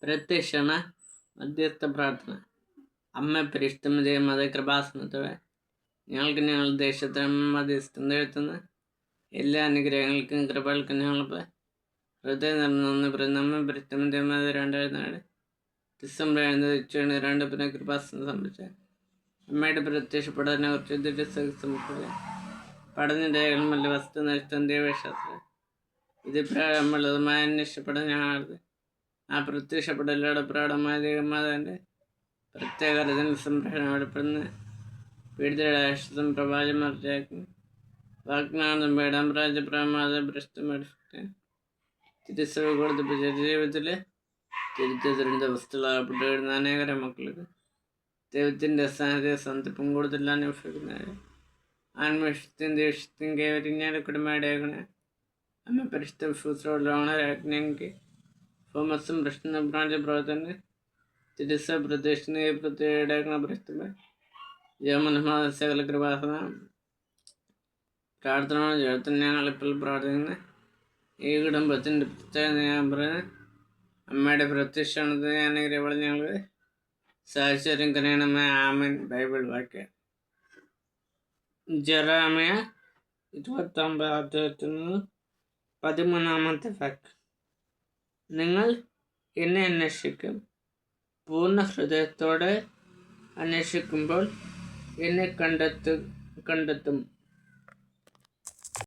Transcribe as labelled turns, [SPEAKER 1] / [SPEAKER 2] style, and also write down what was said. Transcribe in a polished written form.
[SPEAKER 1] പ്രത്യക്ഷണ മധ്യസ്ഥ പ്രാർത്ഥന. അമ്മ പരിശുദ്ധമതേ കൃപാസനത്തോടെ ഞങ്ങൾക്ക് ഞങ്ങളുടെ ദേശത്തിന് മധ്യസ്ഥം എഴുത്തുന്ന എല്ലാ അനുഗ്രഹങ്ങൾക്കും കൃപകൾക്കും ഞങ്ങളിപ്പോൾ ഹൃദയം നിറഞ്ഞു പറയുന്ന അമ്മ പരിശുദ്ധമതേ 2004 ഡിസംബർ 7 പിന്നെ കൃപാസനം സംഭവിച്ച അമ്മയുടെ പ്രത്യക്ഷപ്പെടാനെ കുറിച്ച് ദിവസം പഠന രേഖകളും വലിയ വസ്തു നഷ്ടം ദൈവശാസ്ത്രം വിധിപ്രകാരമുള്ളതുമായ അന്വേഷിക്കപ്പെടാൻ ഞങ്ങളത് ആ പ്രത്യക്ഷപ്പെടലോടെ പ്രകടമായ ദൈവമാതാവിൻ്റെ പ്രത്യേക സംരക്ഷണം വെളിപ്പെടുന്ന പീഡിതയുടെ ആശ്രിതം പ്രവാചകന്മാർക്കും വാഗ്നാഥം പേടാം രാജപ്രമാത ഭ്രഷ്ടമെടുക്കാൻ തിരുസഭ കൊടുത്ത ജീവിതത്തിൽ തിരുത്തതിരുന്ന വസ്തുക്കളാകപ്പെട്ടു വരുന്ന അനേകര മക്കൾക്ക് ദൈവത്തിൻ്റെ സാന്നിധ്യ സന്ദർഭം കൂടുതൽ അനുഭവിക്കുന്നത് ആത്മവിശ്വത്തെയും ദേഷ്യത്തെയും കൈവരിഞ്ഞാൽ കുടുംബയുടെയാകണേ അമ്മ പരിശുദ്ധ ശുശ്രൂഷ ഫോമസും പ്രശ്നം പ്രാഞ്ചപ്രവർത്തന തിരുസ പ്രദേശിനെ പ്രത്യേക പ്രശ്നം ജമനമാത സകല കൃപാസന പ്രാർത്ഥന ചേർത്ത് ഞങ്ങളിപ്പോൾ പ്രാർത്ഥിക്കുന്ന ഈ കുടുംബത്തിൻ്റെ പ്രത്യേകത ഞാൻ പറയുന്നത് അമ്മയുടെ പ്രത്യക്ഷണത്തിന് അനുഗ്രഹങ്ങൾ ഞങ്ങൾ സാഹചര്യം കനയണമേ. ആമൻ. ബൈബിൾ വാക്യം ജെറമിയ 29 13 വാക്യം. നിങ്ങൾ എന്നെ അന്വേഷിക്കും, പൂർണ്ണ ഹൃദയത്തോടെ അന്വേഷിക്കുമ്പോൾ എന്നെ കണ്ടെത്തും.